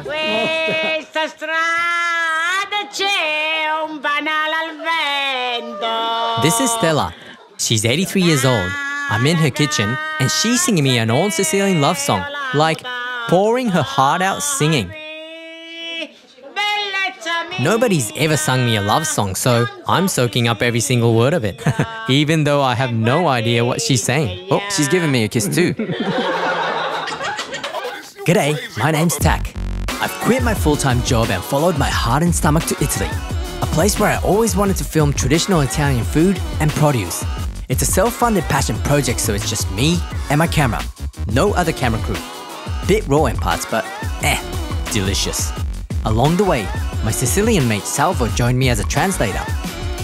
Questa strada c'è un banale al vento. This is Stella. She's 83 years old. I'm in her kitchen and she's singing me an old Sicilian love song, like pouring her heart out singing. Nobody's ever sung me a love song, so I'm soaking up every single word of it, even though I have no idea what she's saying. Oh, she's giving me a kiss too. G'day, my name's Tak. I've quit my full-time job and followed my heart and stomach to Italy, a place where I always wanted to film traditional Italian food and produce. It's a self-funded passion project, so it's just me and my camera. No other camera crew. Bit raw in parts, but delicious. Along the way, my Sicilian mate Salvo joined me as a translator.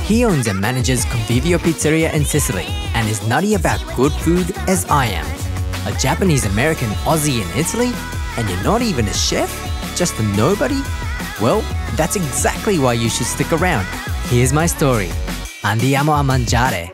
He owns and manages Convivio Pizzeria in Sicily and is nutty about good food as I am. A Japanese-American Aussie in Italy? And you're not even a chef? Just a nobody? Well, that's exactly why you should stick around. Here's my story. Andiamo a mangiare.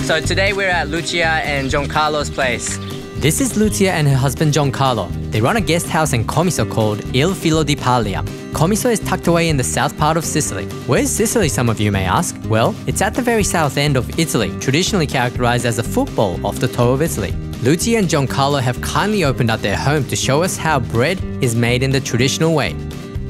So today we're at Lucia and Giancarlo's place. This is Lucia and her husband Giancarlo. They run a guest house in Comiso called Il Filo di Paglia. Comiso is tucked away in the south part of Sicily. Where's Sicily, some of you may ask? Well, it's at the very south end of Italy, traditionally characterized as a football off the toe of Italy. Lucia and Giancarlo have kindly opened up their home to show us how bread is made in the traditional way.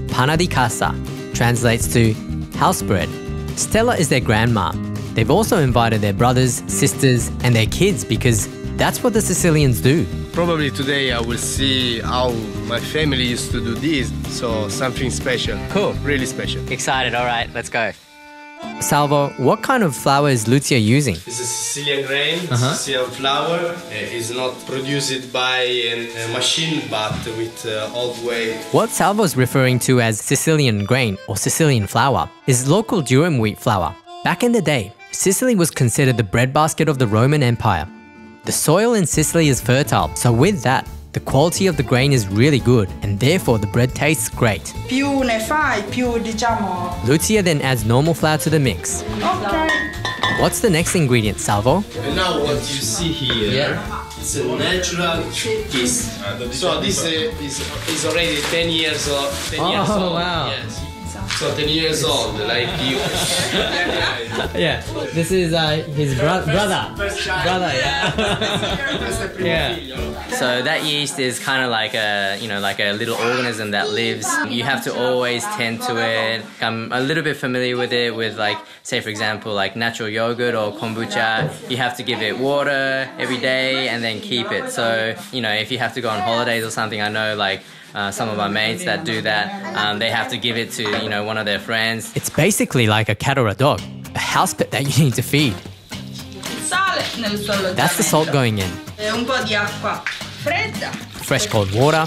Pana di casa translates to house bread. Stella is their grandma. They've also invited their brothers, sisters, and their kids because that's what the Sicilians do. Probably today I will see how my family used to do this, so something special. Cool. Really special. Excited, alright, let's go. Salvo, what kind of flour is Lucia using? It's a Sicilian grain, Sicilian flour. It's not produced by a machine but with old way. What Salvo's referring to as Sicilian grain or Sicilian flour is local durum wheat flour. Back in the day, Sicily was considered the breadbasket of the Roman Empire. The soil in Sicily is fertile, so with that, the quality of the grain is really good and therefore the bread tastes great. Più ne fai, più diciamo. Lucia then adds normal flour to the mix. Okay. What's the next ingredient, Salvo? And now what you see here, it's a natural yeast. So this is already 10 years old. 10 years old. Wow. Yes. So 10 years old, like you. Yeah, this is his brother. Brother, yeah. So that yeast is kind of like a, like a little organism that lives. You have to always tend to it. I'm a little bit familiar with it with like, say for example, like natural yogurt or kombucha. You have to give it water every day and then keep it. So, if you have to go on holidays or something, I know like some of my mates that do that, they have to give it to, one of their friends. It's basically like a cat or a dog, a house pet that you need to feed. That's the salt going in. Un po' di acqua fredda. Fresh cold water.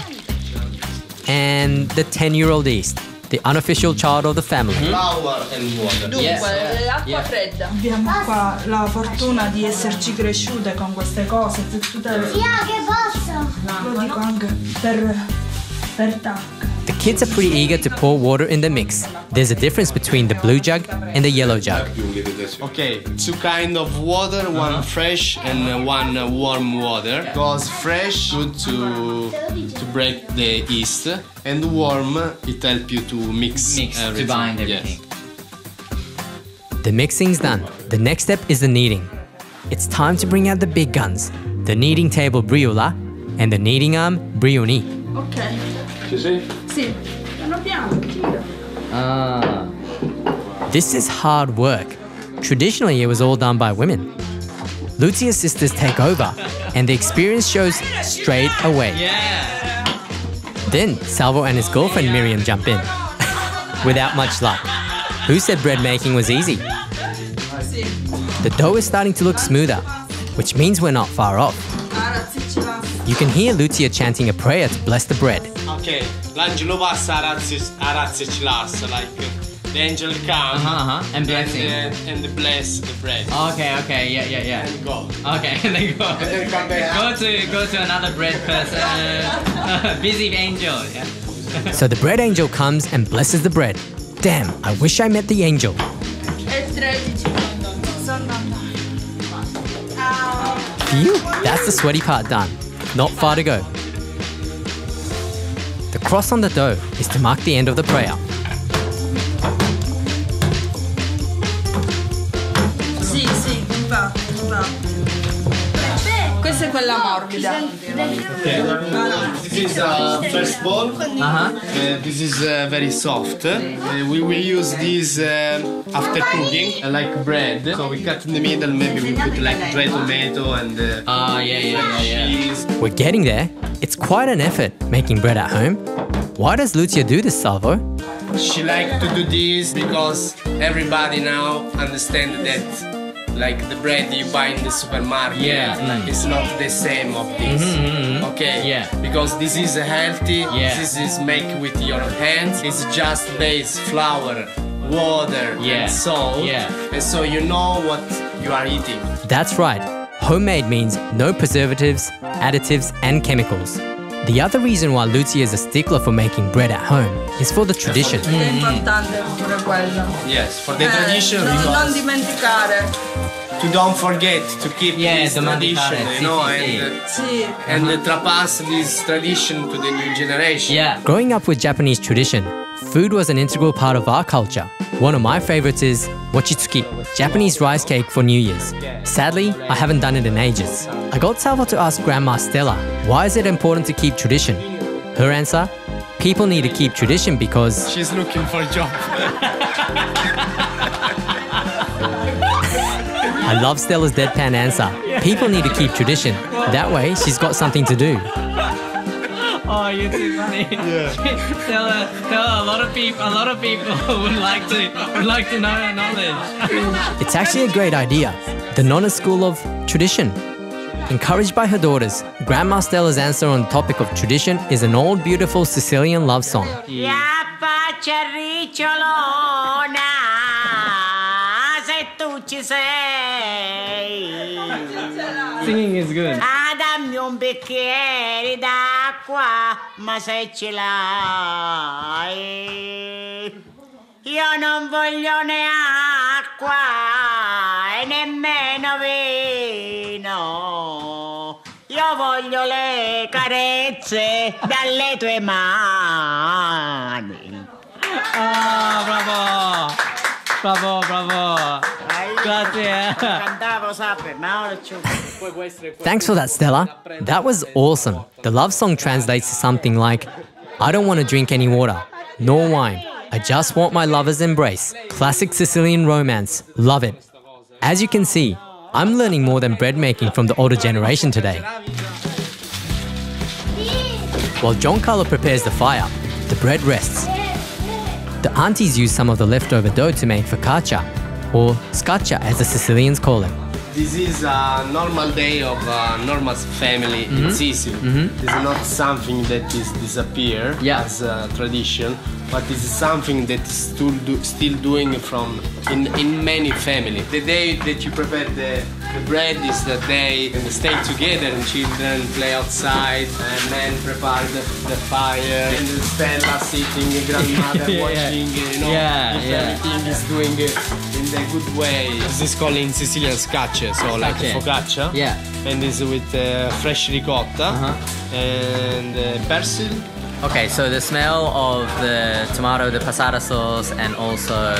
And the 10-year-old yeast, the unofficial child of the family. Flour and water. Dunque, l'acqua fredda. Abbiamo qua la fortuna di esserci cresciute con queste cose. Tutte le... che posso? Lo dico anche per TAC. The kids are pretty eager to pour water in the mix. There's a difference between the blue jug and the yellow jug. Okay, two kind of water, one fresh and one warm water. Because fresh good to break the yeast, and warm it help you to mix everything. To bind everything. Yes. The mixing's done. The next step is the kneading. It's time to bring out the big guns. The kneading table briola and the kneading arm brioni. Ok. Sì. Piano piano, tira. This is hard work. Traditionally, it was all done by women. Lucia's sisters take over, and the experience shows straight away. Then Salvo and his girlfriend Miriam jump in. Without much luck. Who said bread making was easy? The dough is starting to look smoother, which means we're not far off. You can hear Lucia chanting a prayer to bless the bread. Okay, l'angelo passa a razze cilas, like the angel comes And blessing. and bless the bread. Okay, yeah. And go. Okay, and then go. And then come back. Go to another bread person. Busy angel, yeah. So the bread angel comes and blesses the bread. Damn, I wish I met the angel. Phew, that's the sweaty part done. not far to go. The cross on the dough is to mark the end of the prayer. Sì, infatti. Questa è quella morbida. This is first ball. This is very soft. We will use this after cooking, like bread. So we cut in the middle. Maybe we put like dry tomato and cheese. We're getting there. It's quite an effort making bread at home. Why does Lucia do this, Salvo? She likes to do this because everybody now understands that, like the bread you buy in the supermarket, it's not the same of this. Okay. Yeah. Because this is healthy. Yeah. This is made with your hands. It's just base, flour, water, and salt. Yeah. And so you know what you are eating. That's right. Homemade means no preservatives, additives, and chemicals. The other reason why Lucia is a stickler for making bread at home is for the tradition. È importante pure quello. Yes, for the tradition. Non dimenticare. To don't forget to keep this dimenticare, tradition, you know, Sì. and pass this tradition to the new generation. Yeah. Growing up with Japanese tradition, food was an integral part of our culture. One of my favorites is mochitsuki, Japanese rice cake for New Year's. Sadly, I haven't done it in ages. I got Salvo to ask Grandma Stella, why is it important to keep tradition? Her answer, people need to keep tradition because She's looking for a job. I love Stella's deadpan answer. People need to keep tradition. That way, she's got something to do. Oh, you're too funny. Tell her, a lot of people would like to know her knowledge. It's actually a great idea. The Nonna School of Tradition. Encouraged by her daughters, Grandma Stella's answer on the topic of tradition is an old beautiful Sicilian love song. Yappa ricciolona, se tu ci sei. Singing is good. Dammi un bicchiere d'acqua, ma se ce l'hai. Io non voglio né acqua e nemmeno vino. Io voglio le carezze dalle tue mani. Ah, bravo. Grazie. Cantavo sempre, ma ora c'ho. Thanks for that, Stella. That was awesome. The love song translates to something like, I don't want to drink any water, nor wine. I just want my lover's embrace. Classic Sicilian romance. Love it. As you can see, I'm learning more than bread making from the older generation today. While Giancarlo prepares the fire, the bread rests. The aunties use some of the leftover dough to make focaccia, or scaccia as the Sicilians call it. This is a normal day of a normal family in Sicily. It's not something that is disappear as a tradition, but it's something that is still doing in many families. The day that you prepare the bread is the day and stay together and children play outside and men prepare the fire and Stella sitting, grandmother watching, you know, everything is doing in a good way. This is called in Sicilian scaccia, so like a focaccia. Yeah. And this with fresh ricotta and basil. Okay, so the smell of the tomato, the passata sauce, and also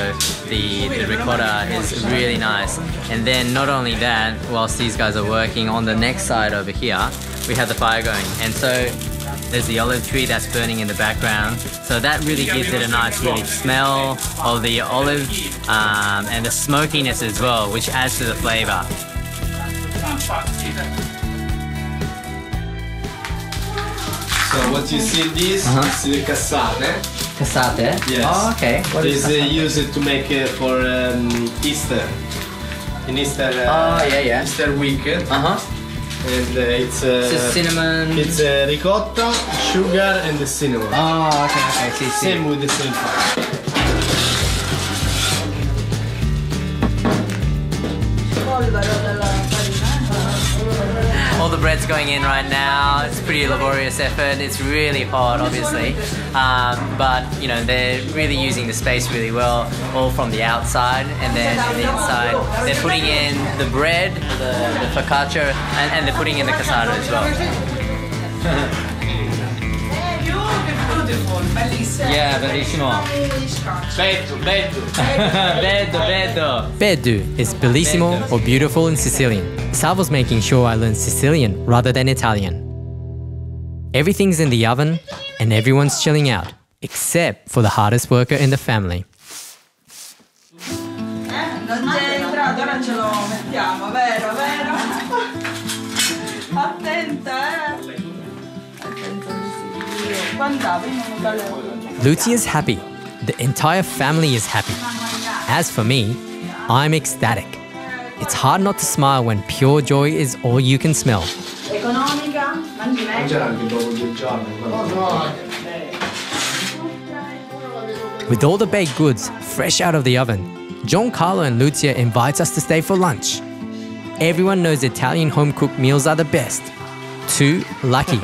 the ricotta is really nice. And then not only that, whilst these guys are working on the next side over here, we have the fire going. And so there's the olive tree that's burning in the background. So that really gives it a nice really smell of the olive and the smokiness as well, which adds to the flavor. So what you see this is the cassate. Cassate? Yes. Oh, okay. What is It's used to make for Easter. In Easter. Easter week. Uh-huh. And it's cinnamon. It's ricotta, sugar, and the cinnamon. Oh, okay. See. Same with the same fire. All the bread's going in right now. It's a pretty laborious effort. It's really hot, obviously, but you know they're really using the space really well, all from the outside, and then in the inside they're putting in the bread, the focaccia, and they're putting in the cassata as well. Yeah, bellissimo. Bello. Beddu is bellissimo or beautiful in Sicilian. Salvo's making sure I learn Sicilian rather than Italian. Everything's in the oven and everyone's chilling out, except for the hardest worker in the family. Non c'è entrato, ora ce lo mettiamo, vero? Attenta, Attenta, quanta prima non volevo. Lucia's happy. The entire family is happy. As for me, I'm ecstatic. It's hard not to smile when pure joy is all you can smell. Economica, mangi meglio. With all the baked goods fresh out of the oven, Giancarlo and Lucia invites us to stay for lunch. Everyone knows Italian home-cooked meals are the best. Too lucky.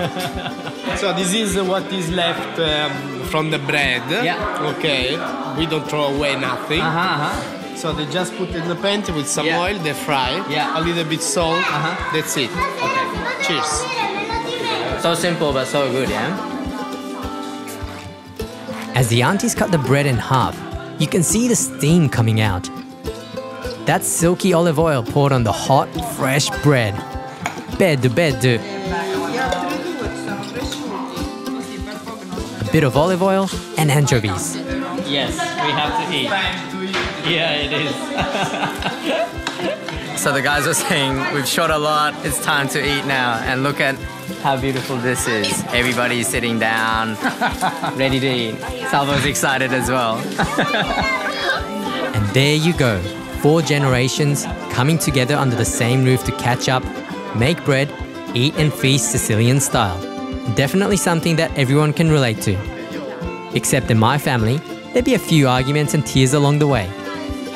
So this is what is left from the bread. Yeah. Okay. We don't throw away nothing. So they just put in the pan with some Yeah. oil, they fry, Yeah. a little bit salt, that's it. Okay. Cheers. So simple but so good, yeah? As the aunties cut the bread in half, you can see the steam coming out. That's silky olive oil poured on the hot, fresh bread. Beddu. Gli altri due sono cresciuti, così per poco non. A bit of olive oil and anchovies. Yes, we have to eat. Yeah, it is. So the guys were saying, we've shot a lot, it's time to eat now. And look at how beautiful this is. Everybody's sitting down, ready to eat. Salvo's excited as well. And there you go. 4 generations coming together under the same roof to catch up, make bread, eat and feast Sicilian style. Definitely something that everyone can relate to. Except in my family, there'd be a few arguments and tears along the way.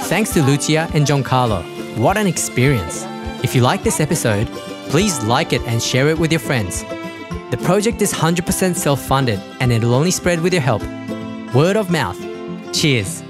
Thanks to Lucia and Giancarlo. What an experience. If you like this episode, please like it and share it with your friends. The project is 100% self-funded and it'll only spread with your help. Word of mouth. Cheers.